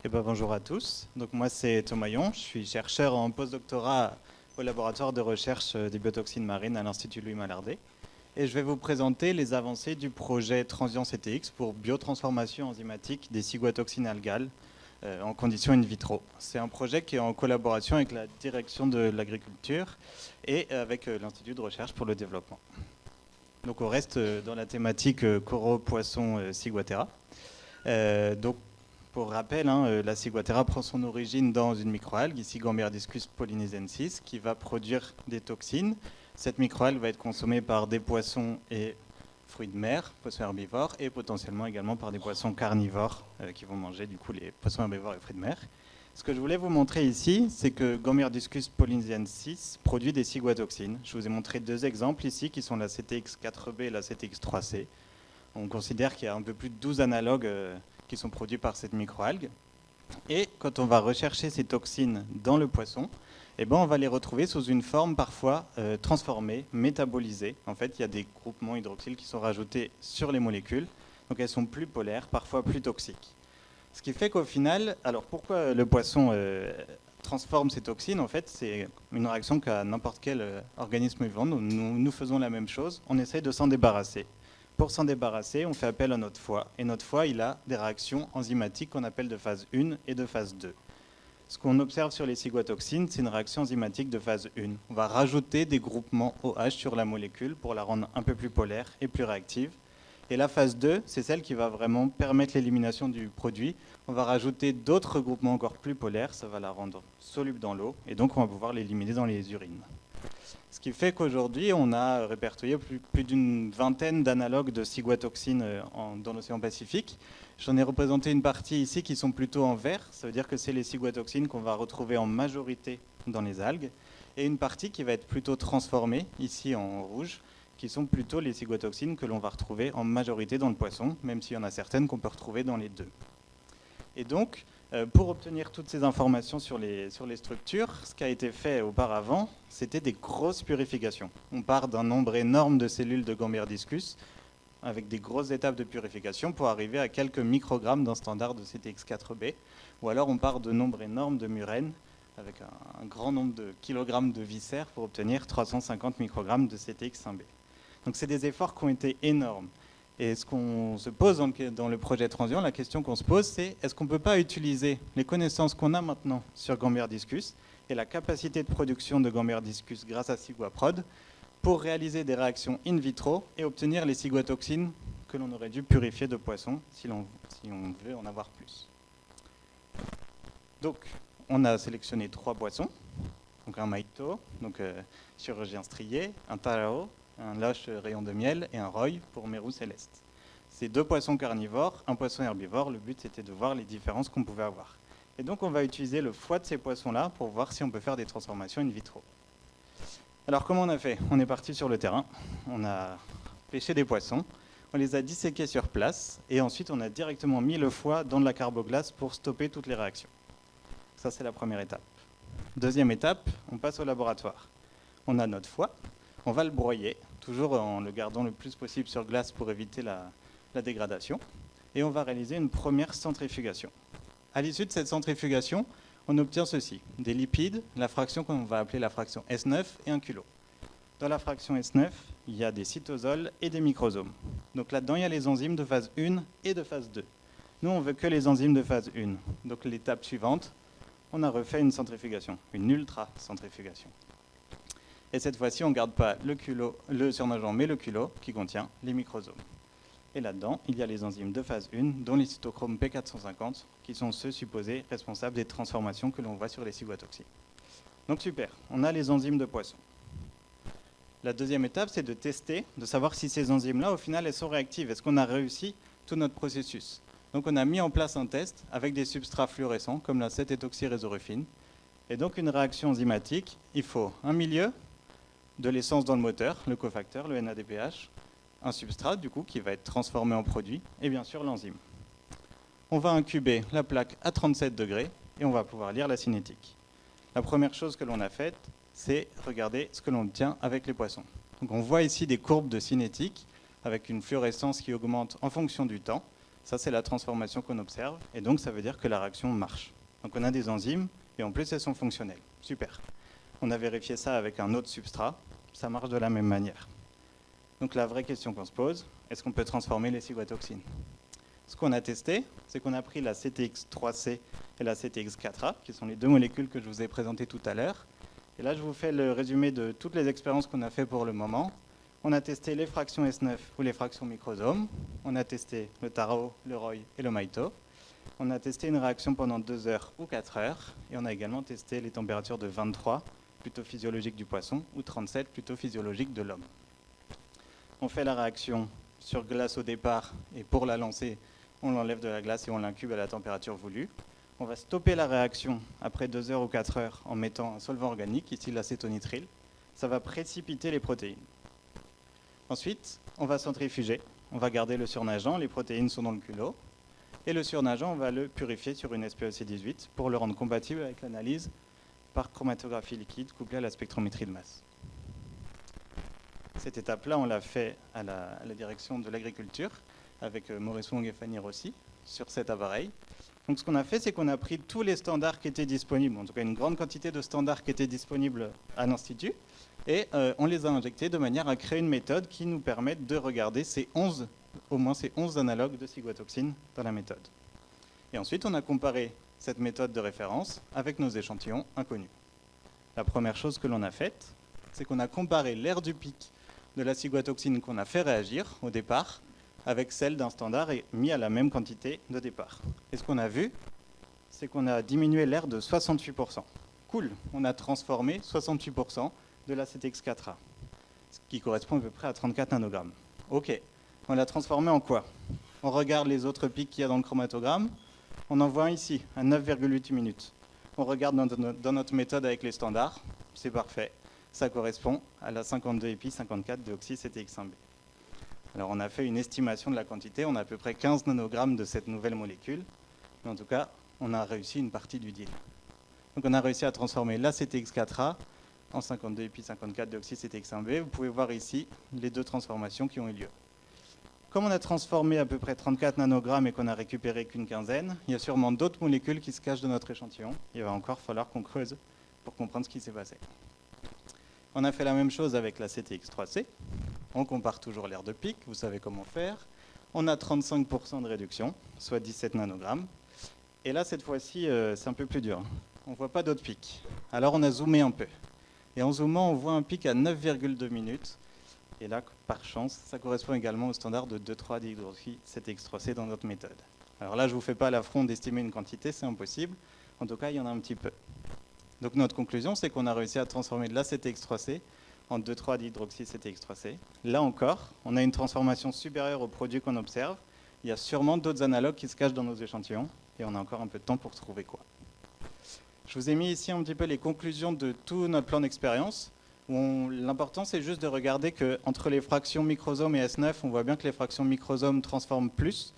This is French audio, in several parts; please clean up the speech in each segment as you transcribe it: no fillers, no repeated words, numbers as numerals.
Bonjour à tous. Donc moi c'est Thomas Yon, je suis chercheur en postdoctorat au laboratoire de recherche des biotoxines marines à l'Institut Louis Malardé. Et je vais vous présenter les avancées du projet Transient CTX pour biotransformation enzymatique des ciguatoxines algales en conditions in vitro. C'est un projet qui est en collaboration avec la direction de l'agriculture et avec l'Institut de recherche pour le développement. Donc on reste dans la thématique coraux, poissons, ciguatera. Donc pour rappel, la ciguatera prend son origine dans une microalgue, ici Gamberdiscus polynesensis, qui va produire des toxines. Cette microalgue va être consommée par des poissons et fruits de mer, poissons herbivores, et potentiellement également par des poissons carnivores qui vont manger du coup les poissons herbivores et fruits de mer. Ce que je voulais vous montrer ici, c'est que Gamberdiscus polynesensis produit des ciguatoxines. Je vous ai montré deux exemples ici, qui sont la CTX4B et la CTX3C. On considère qu'il y a un peu plus de 12 analogues qui sont produits par cette microalgue. Et quand on va rechercher ces toxines dans le poisson, on va les retrouver sous une forme parfois transformée, métabolisée. En fait, il y a des groupements hydroxyles qui sont rajoutés sur les molécules. Donc elles sont plus polaires, parfois plus toxiques. Ce qui fait qu'au final, alors pourquoi le poisson transforme ces toxines? En fait, c'est une réaction qu'à n'importe quel organisme vivant. Nous faisons la même chose. On essaye de s'en débarrasser. Pour s'en débarrasser, on fait appel à notre foie. Et notre foie, il a des réactions enzymatiques qu'on appelle de phase 1 et de phase 2. Ce qu'on observe sur les ciguatoxines, c'est une réaction enzymatique de phase 1. On va rajouter des groupements OH sur la molécule pour la rendre un peu plus polaire et plus réactive. Et la phase 2, c'est celle qui va vraiment permettre l'élimination du produit. On va rajouter d'autres groupements encore plus polaires, ça va la rendre soluble dans l'eau, et donc on va pouvoir l'éliminer dans les urines. Ce qui fait qu'aujourd'hui, on a répertorié plus d'une vingtaine d'analogues de ciguatoxines dans l'océan Pacifique. J'en ai représenté une partie ici qui sont plutôt en vert. Ça veut dire que c'est les ciguatoxines qu'on va retrouver en majorité dans les algues. Et une partie qui va être plutôt transformée, ici en rouge, qui sont plutôt les ciguatoxines que l'on va retrouver en majorité dans le poisson, même s'il y en a certaines qu'on peut retrouver dans les deux. Et donc, pour obtenir toutes ces informations sur les structures, ce qui a été fait auparavant, c'était des grosses purifications. On part d'un nombre énorme de cellules de Gamberdiscus, avec des grosses étapes de purification pour arriver à quelques microgrammes d'un standard de CTX4B. Ou alors on part de nombres énormes de murènes, avec un grand nombre de kilogrammes de viscères pour obtenir 350 microgrammes de CTX1B. Donc c'est des efforts qui ont été énormes. Et ce qu'on se pose dans le projet Transient, la question qu'on se pose, c'est est-ce qu'on ne peut pas utiliser les connaissances qu'on a maintenant sur Gamberdiscus et la capacité de production de Gamberdiscus grâce à Ciguaprod pour réaliser des réactions in vitro et obtenir les ciguatoxines que l'on aurait dû purifier de poissons si on veut en avoir plus. Donc, on a sélectionné 3 poissons, donc un maito, donc chirurgien strié, un tarao, un lâche rayon de miel et un roy pour mérou céleste. C'est 2 poissons carnivores, un poisson herbivore. Le but, c'était de voir les différences qu'on pouvait avoir. Et donc, on va utiliser le foie de ces poissons-là pour voir si on peut faire des transformations in vitro. Alors, comment on a fait? On est parti sur le terrain, on a pêché des poissons, on les a disséqués sur place, et ensuite, on a directement mis le foie dans de la carboglace pour stopper toutes les réactions. Ça, c'est la première étape. Deuxième étape, on passe au laboratoire. On a notre foie, on va le broyer, toujours en le gardant le plus possible sur glace pour éviter la dégradation. Et on va réaliser une première centrifugation. À l'issue de cette centrifugation, on obtient ceci, des lipides, la fraction qu'on va appeler la fraction S9 et 1 kg. Dans la fraction S9, il y a des cytosols et des microsomes. Donc là-dedans, il y a les enzymes de phase 1 et de phase 2. Nous, on veut que les enzymes de phase 1. Donc l'étape suivante, on a refait une centrifugation, une ultra-centrifugation. Et cette fois-ci, on ne garde pas le surnageant, mais le culot qui contient les microsomes. Et là-dedans, il y a les enzymes de phase 1, dont les cytochromes P450, qui sont ceux supposés responsables des transformations que l'on voit sur les ciguatoxines. Donc super, on a les enzymes de poisson. La deuxième étape, c'est de tester, de savoir si ces enzymes-là, au final, elles sont réactives. Est-ce qu'on a réussi tout notre processus? Donc on a mis en place un test avec des substrats fluorescents, comme la 7-étoxyrésorufine. Et donc une réaction enzymatique, il faut un milieu, de l'essence dans le moteur, le cofacteur, le NADPH, un substrat du coup qui va être transformé en produit, et bien sûr l'enzyme. On va incuber la plaque à 37 degrés et on va pouvoir lire la cinétique. La première chose que l'on a faite, c'est regarder ce que l'on obtient avec les poissons. Donc on voit ici des courbes de cinétique avec une fluorescence qui augmente en fonction du temps. Ça, c'est la transformation qu'on observe, et donc ça veut dire que la réaction marche. Donc on a des enzymes, et en plus elles sont fonctionnelles. Super. On a vérifié ça avec un autre substrat, ça marche de la même manière. Donc la vraie question qu'on se pose, est-ce qu'on peut transformer les ciguatoxines? Ce qu'on a testé, c'est qu'on a pris la CTX3C et la CTX4A, qui sont les deux molécules que je vous ai présentées tout à l'heure. Et là, je vous fais le résumé de toutes les expériences qu'on a fait pour le moment. On a testé les fractions S9 ou les fractions microsomes. On a testé le Tarao, le ROY et le Maito. On a testé une réaction pendant 2 heures ou 4 heures. Et on a également testé les températures de 23, plutôt physiologiques du poisson, ou 37, plutôt physiologiques de l'homme. On fait la réaction sur glace au départ, et pour la lancer, on l'enlève de la glace et on l'incube à la température voulue. On va stopper la réaction après 2 heures ou 4 heures en mettant un solvant organique, ici l'acétonitrile. Ça va précipiter les protéines. Ensuite, on va centrifuger. On va garder le surnageant, les protéines sont dans le culot. Et le surnageant, on va le purifier sur une SPEC18 pour le rendre compatible avec l'analyse par chromatographie liquide couplée à la spectrométrie de masse. Cette étape-là, on l'a fait à la direction de l'agriculture, avec Maurice Wong et Fanny Rossi, sur cet appareil. Donc ce qu'on a fait, c'est qu'on a pris tous les standards qui étaient disponibles, en tout cas une grande quantité de standards qui étaient disponibles à l'Institut, et on les a injectés de manière à créer une méthode qui nous permette de regarder au moins ces 11 analogues de ciguatoxine dans la méthode. Et ensuite, on a comparé cette méthode de référence avec nos échantillons inconnus. La première chose que l'on a faite, c'est qu'on a comparé l'aire du pic de la ciguatoxine qu'on a fait réagir au départ avec celle d'un standard et mis à la même quantité de départ. Et ce qu'on a vu, c'est qu'on a diminué l'air de 68%. Cool, on a transformé 68% de la CTX4A, ce qui correspond à peu près à 34 nanogrammes. Ok, on l'a transformé en quoi? On regarde les autres pics qu'il y a dans le chromatogramme, on en voit un ici, à 9,8 minutes. On regarde dans notre méthode avec les standards, c'est parfait. Ça correspond à la 52 épi 54 déoxy CTX1B. Alors on a fait une estimation de la quantité, on a à peu près 15 nanogrammes de cette nouvelle molécule, mais en tout cas, on a réussi une partie du deal. Donc on a réussi à transformer la CTX4A en 52 épi 54 déoxy CTX1B. Vous pouvez voir ici les deux transformations qui ont eu lieu. Comme on a transformé à peu près 34 nanogrammes et qu'on n'a récupéré qu'une quinzaine, il y a sûrement d'autres molécules qui se cachent dans notre échantillon. Il va encore falloir qu'on creuse pour comprendre ce qui s'est passé. On a fait la même chose avec la CTX3C. On compare toujours l'aire de pic, vous savez comment faire. On a 35% de réduction, soit 17 nanogrammes. Et là, cette fois-ci, c'est un peu plus dur. On ne voit pas d'autres pics. Alors on a zoomé un peu. Et en zoomant, on voit un pic à 9,2 minutes. Et là, par chance, ça correspond également au standard de 2,3 dihydroxy CTX3C dans notre méthode. Alors là, je ne vous fais pas l'affront d'estimer une quantité, c'est impossible. En tout cas, il y en a un petit peu. Donc notre conclusion, c'est qu'on a réussi à transformer de la CTX3C en 2,3 dihydroxy CTX3C. Là encore, on a une transformation supérieure au produit qu'on observe. Il y a sûrement d'autres analogues qui se cachent dans nos échantillons, et on a encore un peu de temps pour trouver quoi. Je vous ai mis ici un petit peu les conclusions de tout notre plan d'expérience. L'important, c'est juste de regarder qu'entre les fractions microsomes et S9, on voit bien que les fractions microsomes transforment plus,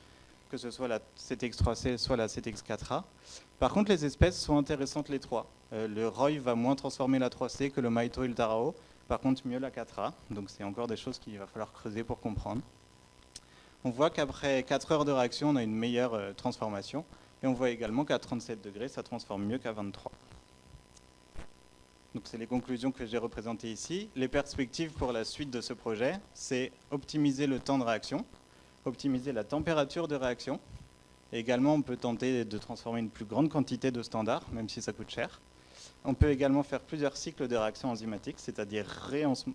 que ce soit la CTX3C, soit la CTX4A. Par contre, les espèces sont intéressantes les trois. Le ROY va moins transformer la 3C que le Maito et le Tarao. Par contre, mieux la 4A. Donc, c'est encore des choses qu'il va falloir creuser pour comprendre. On voit qu'après 4 heures de réaction, on a une meilleure transformation. Et on voit également qu'à 37 degrés, ça transforme mieux qu'à 23. Donc, c'est les conclusions que j'ai représentées ici. Les perspectives pour la suite de ce projet, c'est optimiser le temps de réaction, optimiser la température de réaction. Et également, on peut tenter de transformer une plus grande quantité de standards, même si ça coûte cher. On peut également faire plusieurs cycles de réaction enzymatique, c'est-à-dire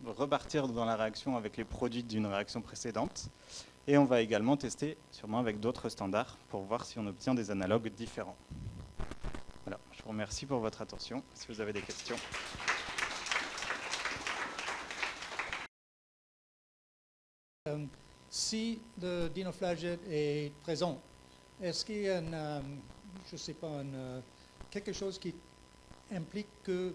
repartir dans la réaction avec les produits d'une réaction précédente. Et on va également tester, sûrement avec d'autres standards, pour voir si on obtient des analogues différents. Voilà, je vous remercie pour votre attention. Si vous avez des questions. Si le dinoflagelle est présent, est-ce qu'il y a je sais pas, quelque chose qui implique que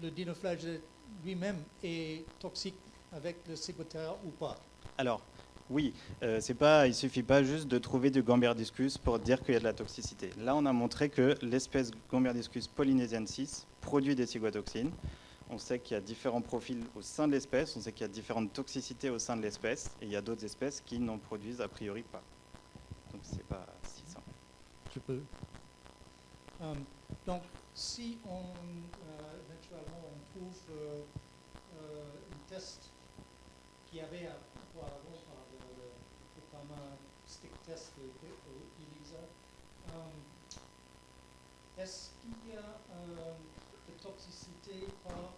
le dinoflagelle lui-même est toxique avec le ciguatera ou pas? Alors, oui, il ne suffit pas juste de trouver du Gamberdiscus pour dire qu'il y a de la toxicité. Là, on a montré que l'espèce Gamberdiscus polynesiensis produit des ciguatoxines. On sait qu'il y a différents profils au sein de l'espèce, on sait qu'il y a différentes toxicités au sein de l'espèce, et il y a d'autres espèces qui n'en produisent a priori pas. Donc c'est pas... je peux. Donc, si éventuellement on trouve un test qui avait auparavant par le programme stick test de ELISA, est-ce qu'il y a de toxicité par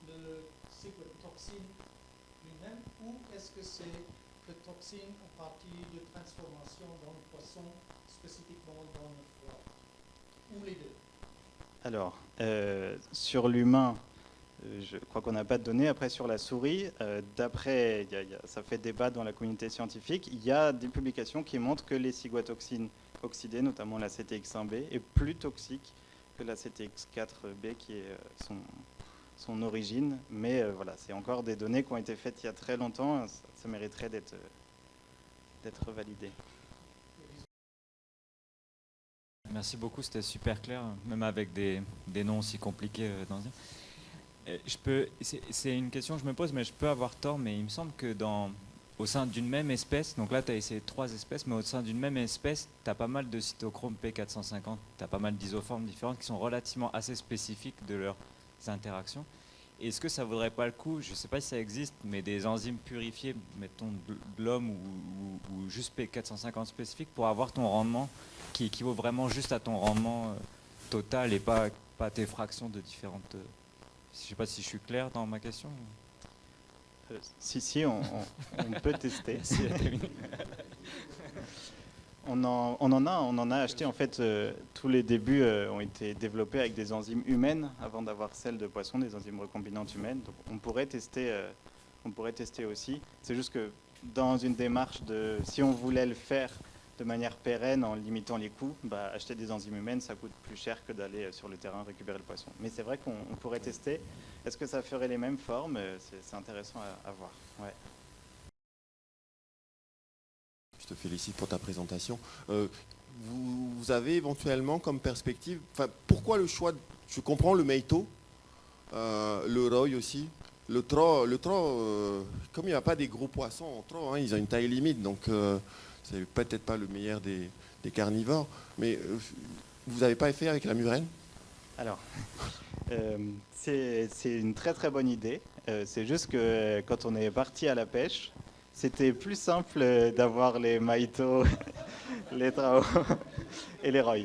le ciguatoxine lui-même ou est-ce que c'est de toxine à partir de transformation dans le poisson, spécifiquement dans le foie, ou les deux? Alors, sur l'humain, je crois qu'on n'a pas de données. Après, sur la souris, ça fait débat dans la communauté scientifique, il y a des publications qui montrent que les ciguatoxines oxydées, notamment la CTX1B, est plus toxique que la CTX4B qui est son origine. Mais voilà, c'est encore des données qui ont été faites il y a très longtemps. Ça mériterait d'être validé. Merci beaucoup, c'était super clair, même avec des noms aussi compliqués d'enzymes. C'est une question que je me pose, mais je peux avoir tort, mais il me semble que au sein d'une même espèce, donc là tu as essayé 3 espèces, mais au sein d'une même espèce, tu as pas mal de cytochromes P450, tu as pas mal d'isoformes différentes qui sont relativement assez spécifiques de leurs interactions. Est-ce que ça vaudrait pas le coup, je ne sais pas si ça existe, mais des enzymes purifiées, mettons de l'homme ou juste P450 spécifiques pour avoir ton rendement qui équivaut vraiment juste à ton rendement total et pas tes fractions de différentes... je ne sais pas si je suis clair dans ma question. Si, on peut tester. On en a acheté, en fait, tous les débuts ont été développés avec des enzymes humaines avant d'avoir celles de poisson, des enzymes recombinantes humaines. Donc on pourrait tester aussi. C'est juste que dans une démarche si on voulait le faire de manière pérenne en limitant les coûts, acheter des enzymes humaines, ça coûte plus cher que d'aller sur le terrain récupérer le poisson. Mais c'est vrai qu'on pourrait tester. Est-ce que ça ferait les mêmes formes? C'est intéressant à voir. Ouais. Je te félicite pour ta présentation. Vous avez éventuellement comme perspective, pourquoi le choix, je comprends le Meito, le Roy aussi, le Tro, comme il n'y a pas des gros poissons en Tro, ils ont une taille limite, donc c'est peut-être pas le meilleur des carnivores, mais vous n'avez pas fait avec la murène? Alors, c'est une très très bonne idée. C'est juste que quand on est parti à la pêche, c'était plus simple d'avoir les Maito, les Trao et les Roy.